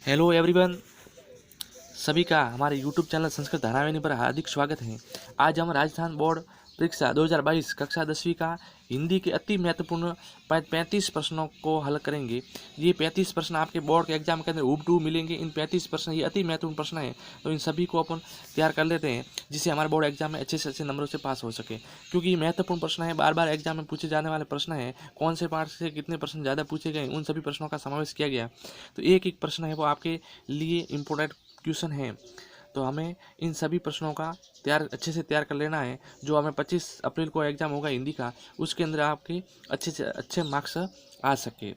Hello everyone, सभी का हमारे यूट्यूब चैनल संस्कृत धारावाहिनी पर हार्दिक स्वागत है। आज हम राजस्थान बोर्ड परीक्षा 2022 कक्षा 10वीं का हिंदी के अति महत्वपूर्ण 35 प्रश्नों को हल करेंगे। ये 35 प्रश्न आपके बोर्ड के एग्जाम के अंदर हूबहू मिलेंगे। इन 35 प्रश्न ये अति महत्वपूर्ण प्रश्न हैं, तो इन सभी को अपन तैयार कर लेते हैं जिससे हमारे बोर्ड एग्जाम में अच्छे से अच्छे नंबरों से पास हो सके। क्योंकि ये महत्वपूर्ण प्रश्न है, बार बार एग्जाम में पूछे जाने वाले प्रश्न हैं। कौन से पार्ट से कितने प्रश्न ज़्यादा पूछे गए, उन सभी प्रश्नों का समावेश किया गया। तो एक एक प्रश्न है वो आपके लिए इम्पोर्टेंट क्वेश्चन है, तो हमें इन सभी प्रश्नों का अच्छे से तैयार कर लेना है। जो हमें 25 अप्रैल को एग्ज़ाम होगा हिंदी का, उसके अंदर आपके अच्छे से अच्छे मार्क्स आ सके।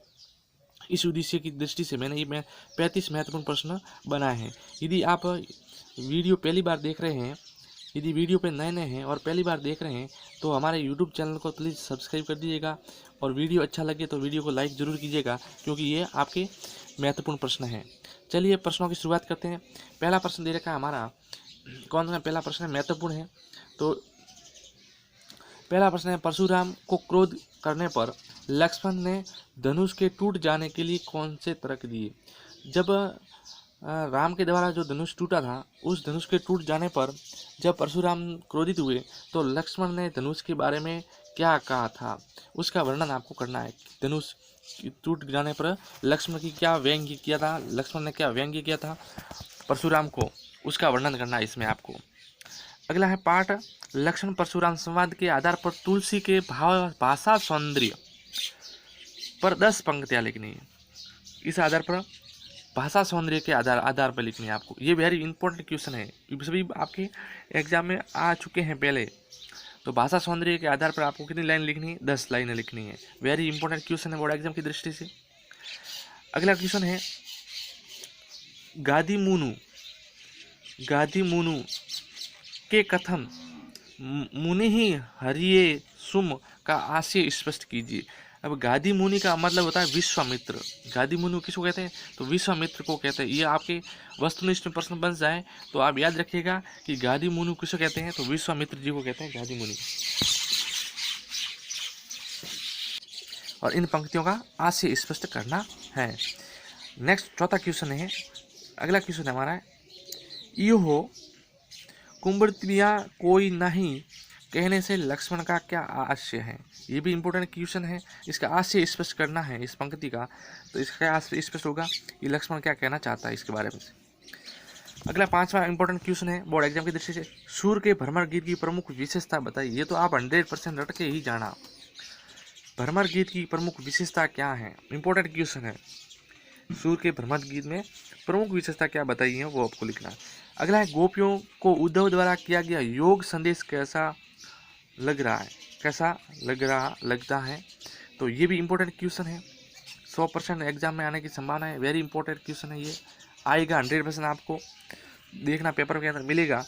इस उद्देश्य की दृष्टि से मैंने ये 35 महत्वपूर्ण प्रश्न बनाए हैं। यदि आप वीडियो पहली बार देख रहे हैं, यदि वीडियो पे नए नए हैं और पहली बार देख रहे हैं, तो हमारे यूट्यूब चैनल को प्लीज़ सब्सक्राइब कर दीजिएगा और वीडियो अच्छा लगे तो वीडियो को लाइक ज़रूर कीजिएगा, क्योंकि ये आपके महत्वपूर्ण प्रश्न हैं। चलिए प्रश्नों की शुरुआत करते हैं। पहला प्रश्न दे रखा है हमारा, कौन सा पहला प्रश्न है, महत्वपूर्ण है। तो पहला प्रश्न है, परशुराम को क्रोध करने पर लक्ष्मण ने धनुष के टूट जाने के लिए कौन से तर्क दिए। जब राम के द्वारा जो धनुष टूटा था, उस धनुष के टूट जाने पर जब परशुराम क्रोधित हुए तो लक्ष्मण ने धनुष के बारे में क्या कहा था, उसका वर्णन आपको करना है। धनुष टूट जाने पर लक्ष्मण की क्या व्यंग्य किया था, लक्ष्मण ने क्या व्यंग्य किया था परशुराम को, उसका वर्णन करना है इसमें आपको। अगला है पाठ लक्ष्मण परशुराम संवाद के आधार पर तुलसी के भाषा सौंदर्य पर 10 पंक्तियां लिखनी है। इस आधार पर भाषा सौंदर्य के आधार पर लिखनी है आपको। ये वेरी इंपॉर्टेंट क्वेश्चन है, सभी आपके एग्जाम में आ चुके हैं पहले। तो भाषा सौंदर्य के आधार पर आपको कितनी लाइन लिखनी है, 10 लाइनें लिखनी है। वेरी इंपॉर्टेंट क्वेश्चन है बोर्ड एग्जाम की दृष्टि से। अगला क्वेश्चन है, गादी मुनु के कथन मुनि ही हरिये सुम का आशय स्पष्ट कीजिए। अब गादी मुनि का मतलब होता है विश्वामित्र। गादी मुनि किसको कहते हैं, तो विश्वामित्र को कहते हैं। ये आपके वस्तुनिष्ठ में प्रश्न बन जाए तो आप याद रखिएगा कि गादी मुनि किसको कहते हैं, तो विश्वामित्र जी को कहते हैं गादी मुनि। और इन पंक्तियों का आशय स्पष्ट करना है। नेक्स्ट चौथा क्वेश्चन है, अगला क्वेश्चन है हमारा, यो कुंभर्तिया कोई नहीं कहने से लक्ष्मण का क्या आशय है। ये भी इंपॉर्टेंट क्वेश्चन है, इसका आशय स्पष्ट करना है इस पंक्ति का। तो इसका आशय स्पष्ट होगा ये लक्ष्मण क्या कहना चाहता है इसके बारे में। अगला पांचवा इंपॉर्टेंट क्वेश्चन है बोर्ड एग्जाम की दृष्टि से, सूर्य के भ्रमर गीत की प्रमुख विशेषता बताइए। ये तो आप 100% रट के ही जाना। भ्रमर गीत की प्रमुख विशेषता क्या है, इंपॉर्टेंट क्वेश्चन है। सूर्य के भ्रमर गीत में प्रमुख विशेषता क्या बताई है वो आपको लिखना है। अगला है, गोपियों को उद्धव द्वारा किया गया योग संदेश कैसा लगता है। तो ये भी इंपॉर्टेंट क्वेश्चन है, 100% एग्जाम में आने की संभावना है। वेरी इंपॉर्टेंट क्वेश्चन है, ये आएगा 100% आपको देखना पेपर के अंदर मिलेगा।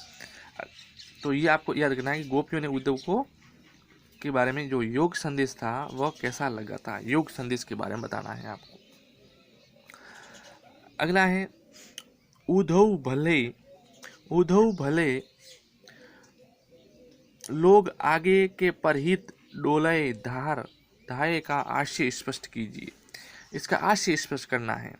तो ये आपको याद रखना है कि गोपियों ने उद्धव को के बारे में जो योग संदेश था वह कैसा लगा था, योग संदेश के बारे में बताना है आपको। अगला है, उद्धव भले लोग आगे के परहित डोलय धाये का आशय स्पष्ट कीजिए। इसका आशय स्पष्ट करना है।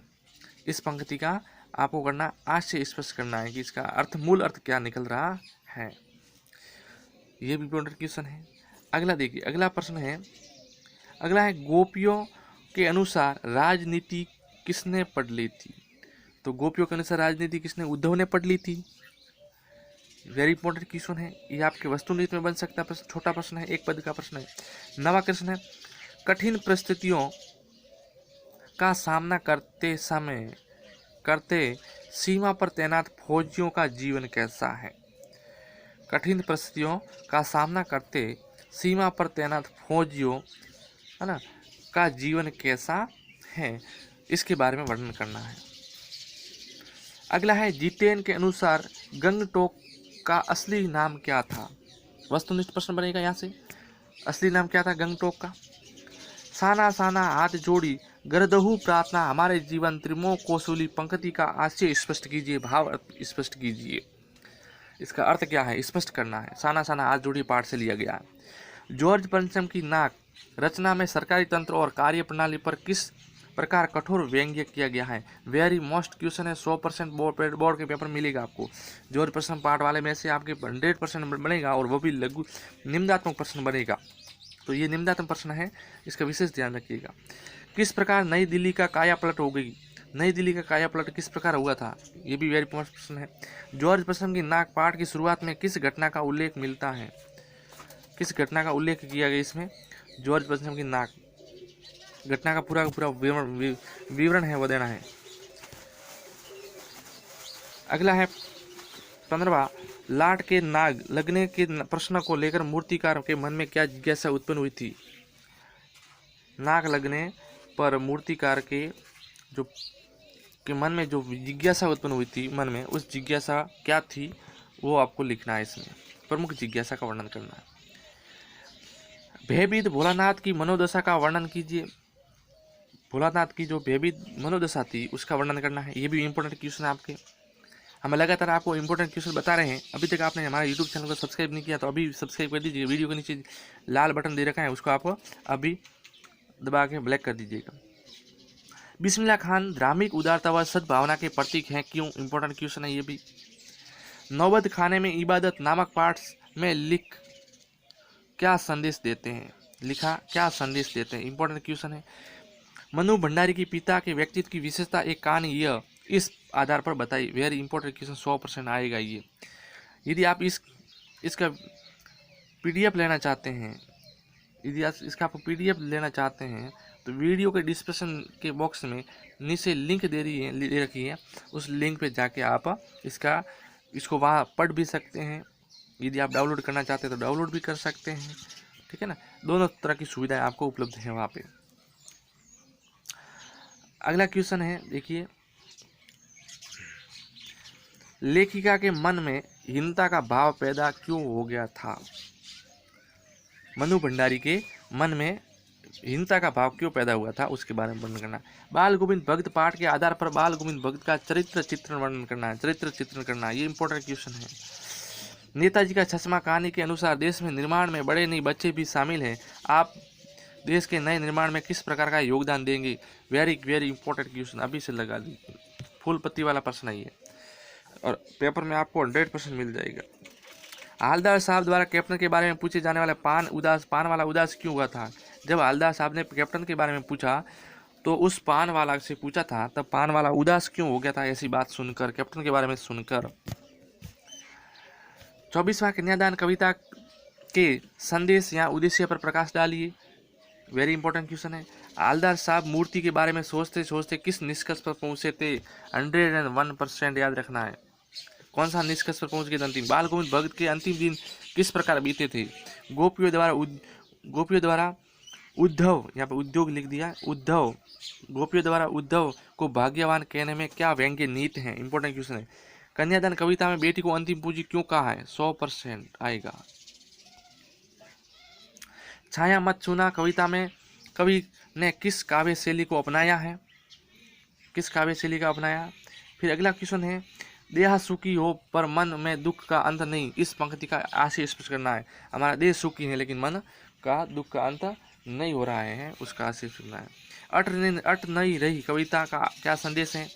इस पंक्ति का आपको करना आशय स्पष्ट करना है कि इसका अर्थ, मूल अर्थ क्या निकल रहा है। यह भी इंपॉर्टेंट क्वेश्चन है। अगला देखिए, अगला प्रश्न है, अगला है, गोपियों के अनुसार राजनीति किसने पढ़ ली थी। तो गोपियों के अनुसार राजनीति किसने, उद्धव ने पढ़ ली थी। वेरी इंपॉर्टेंट क्वेश्चन है, ये आपके वस्तुनिष्ठ में बन सकता है प्रश्न। छोटा प्रश्न है, एक पद का प्रश्न है। नवा प्रश्न है, कठिन परिस्थितियों का सामना करते सीमा पर तैनात फौजियों का जीवन कैसा है। कठिन परिस्थितियों का सामना करते सीमा पर तैनात फौजियों, है ना, का जीवन कैसा है, इसके बारे में वर्णन करना है। अगला है, जितेन के अनुसार गंगटोक का असली नाम क्या था। वस्तुनिष्ठ प्रश्न बनेगा यहाँ से। असली नाम क्या था गंगटोक का। साना साना हाथ जोड़ी गरदहु प्रार्थना हमारे जीवन त्रिमो कौशली पंक्ति का आशय स्पष्ट कीजिए, भाव स्पष्ट कीजिए। इसका अर्थ क्या है स्पष्ट करना है। साना साना हाथ जोड़ी पाठ से लिया गया है। जॉर्ज पंचम की नाक रचना में सरकारी तंत्र और कार्य प्रणाली पर किस प्रकार कठोर व्यंग्य किया गया है। वेरी मोस्ट क्वेश्चन है, 100% बोर्ड के पेपर मिलेगा आपको। जो प्रश्न पाठ वाले में से आपके 100% बनेगा और वो भी लघु निम्नात्मक प्रश्न बनेगा। तो ये निम्नात्मक प्रश्न है, इसका विशेष ध्यान रखिएगा। किस प्रकार नई दिल्ली का काया पलट हो गई? नई दिल्ली का काया पलट किस प्रकार हुआ था? ये भी वेरी इंपॉर्टेंट प्रश्न है। जॉर्ज प्रथम की नाग पाठ की शुरुआत में किस घटना का उल्लेख मिलता है? किस घटना का उल्लेख किया गया इसमें? जॉर्ज प्रथम की नाग घटना का पूरा विवरण है वो देना है। अगला है 15वां, लाट के नाग लगने के प्रश्न को लेकर मूर्तिकार के मन में क्या जिज्ञासा उत्पन्न हुई थी? नाग लगने पर मूर्तिकार के मन में जो जिज्ञासा उत्पन्न हुई थी मन में, उस जिज्ञासा क्या थी वो आपको लिखना है। इसमें प्रमुख जिज्ञासा का वर्णन करना है। भयभीत भोलानाथ की मनोदशा का वर्णन कीजिए। भोलानाथ की जो भयभीत मनोदशा थी उसका वर्णन करना है। ये भी इंपॉर्टेंट क्वेश्चन है आपके। हम लगातार आपको इंपॉर्टेंट क्वेश्चन बता रहे हैं। अभी तक आपने हमारे यूट्यूब चैनल को सब्सक्राइब नहीं किया तो अभी सब्सक्राइब कर दीजिए। वीडियो के नीचे लाल बटन दे रखा है, उसको आप अभी दबा के ब्लैक कर दीजिएगा। बिस्मिल्लाह खान धार्मिक उदारता व सद्भावना के प्रतीक हैं, क्यों? इंपॉर्टेंट क्वेश्चन है ये भी। नौबत खाने में इबादत नामक पाठ में लिख क्या संदेश देते हैं? लिखा क्या संदेश देते हैं? इंपॉर्टेंट क्वेश्चन है। मनु भंडारी की पिता के व्यक्तित्व की विशेषता एक कहानी यह इस आधार पर बताइए। वेरी इंपॉर्टेंट क्वेश्चन, 100% आएगा ये। यदि आप इसका PDF लेना चाहते हैं, यदि आप इसका आप PDF लेना चाहते हैं तो वीडियो के डिस्क्रिप्शन के बॉक्स में नीचे लिंक दे रखी है, उस लिंक पे जाके आप इसको वहाँ पढ़ भी सकते हैं। यदि आप डाउनलोड करना चाहते हैं तो डाउनलोड भी कर सकते हैं, ठीक है ना। दोनों तरह की सुविधाएं आपको उपलब्ध है वहाँ पे। अगला क्वेश्चन है, देखिए, लेखिका के मन में हीनता का भाव पैदा क्यों हो गया था? मनु भंडारी के मन में हीनता का भाव क्यों पैदा हुआ था उसके बारे में वर्णन करना। बाल गोविंद भक्त पाठ के आधार पर बाल गोविंद भक्त का चरित्र चित्रण वर्णन करना है। चरित्र चित्रण करना, ये इंपॉर्टेंट क्वेश्चन है। नेताजी का चश्मा कहानी के अनुसार देश में निर्माण में बड़े नहीं बच्चे भी शामिल हैं। आप देश के नए निर्माण में किस प्रकार का योगदान देंगे? वेरी वेरी इंपॉर्टेंट क्वेश्चन, अभी से लगा लीजिए। फुल पत्ती वाला प्रश्न है ये और पेपर में आपको 100% मिल जाएगा। हवलदार साहब द्वारा कैप्टन के बारे में पूछे जाने वाले पान वाला उदास क्यों हुआ था? जब हवलदार साहब ने कैप्टन के बारे में पूछा तो उस पान वाला से पूछा था, तब पान वाला उदास क्यों हो गया था? ऐसी बात सुनकर, कैप्टन के बारे में सुनकर। 24वां कन्यादान कविता के संदेश या उद्देश्य पर प्रकाश डालिए। वेरी इंपॉर्टेंट क्वेश्चन है। हवलदार साहब मूर्ति के बारे में सोचते सोचते किस निष्कर्ष पर पहुंचे थे? 101% याद रखना है। कौन सा निष्कर्ष पर पहुंच गए थे? अंतिम। बाल गोविंद भक्त के अंतिम दिन किस प्रकार बीते थे? गोपियों द्वारा उद्धव, यहाँ पर उद्योग लिख दिया, उद्धव, गोपियों द्वारा उद्धव को भाग्यवान कहने में क्या व्यंग्य नीत है? इंपॉर्टेंट क्वेश्चन है। कन्यादान कविता में बेटी को अंतिम पूंजी क्यों कहा है? 100% आएगा। छाया मत छूना कविता में कवि ने किस काव्य शैली को अपनाया है? किस काव्य शैली का अपनाया? फिर अगला क्वेश्चन है, देह सुखी हो पर मन में दुख का अंत नहीं, इस पंक्ति का आशय स्पष्ट करना है। हमारा देह सुखी है लेकिन मन का दुख का अंत नहीं हो रहा है, उसका आशय सुनना है। अट नहीं रही कविता का क्या संदेश है?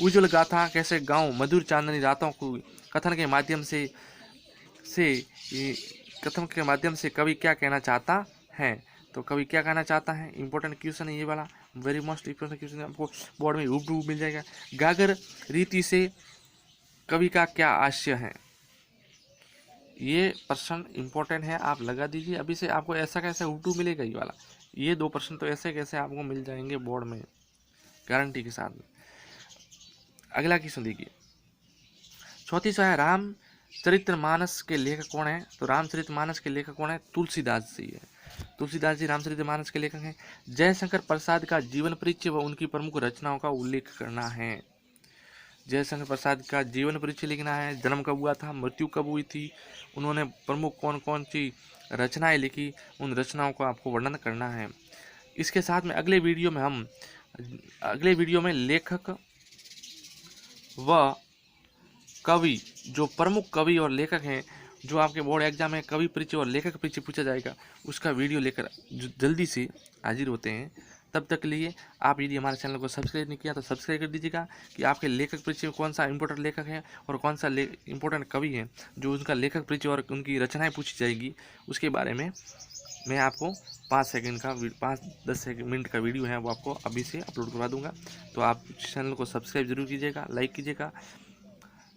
उज्ज्वल गाथा कैसे गाऊं मधुर चांदनी रातों को कथन के माध्यम से कवि क्या कहना चाहता है? तो कवि क्या कहना चाहता है? इंपॉर्टेंट क्वेश्चन है ये वाला, वेरी मोस्ट इंपॉर्टेंट क्वेश्चन, आपको बोर्ड में हुबहू मिल जाएगा। गागर रीति से कवि का क्या आशय है? ये प्रश्न इंपॉर्टेंट है, आप लगा दीजिए। अभी से आपको ऐसा कैसे हुबहू मिलेगा ये वाला, ये 2 प्रश्न तो ऐसे कैसे आपको मिल जाएंगे बोर्ड में, गारंटी के साथ में। अगला क्वेश्चन देखिए, 34वां है, रामचरितमानस के लेखक कौन है? तो रामचरितमानस के लेखक कौन है? तुलसीदास जी है। तुलसीदास जी रामचरितमानस के लेखक हैं। जयशंकर प्रसाद का जीवन परिचय व उनकी प्रमुख रचनाओं का उल्लेख करना है। जयशंकर प्रसाद का जीवन परिचय लिखना है, जन्म कब हुआ था, मृत्यु कब हुई थी, उन्होंने प्रमुख कौन कौन सी रचनाएं लिखी, उन रचनाओं को आपको वर्णन करना है। इसके साथ में अगले वीडियो में लेखक व कवि, जो प्रमुख कवि और लेखक हैं, जो आपके बोर्ड एग्जाम में कवि परिचय और लेखक परिचय पूछा जाएगा, उसका वीडियो लेकर जल्दी से हाजिर होते हैं। तब तक के लिए आप यदि हमारे चैनल को सब्सक्राइब नहीं किया तो सब्सक्राइब कर दीजिएगा कि आपके लेखक परिचय में कौन सा इंपॉर्टेंट लेखक है और कौन सा इंपॉर्टेंट कवि है जो उनका लेखक परिचय और उनकी रचनाएं पूछी जाएगी, उसके बारे में मैं आपको 5-10 मिनट का वीडियो है वो आपको अभी से अपलोड करवा दूंगा। तो आप चैनल को सब्सक्राइब जरूर कीजिएगा, लाइक कीजिएगा,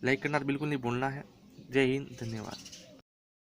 लाइक करना बिल्कुल नहीं भूलना है। जय हिंद, धन्यवाद।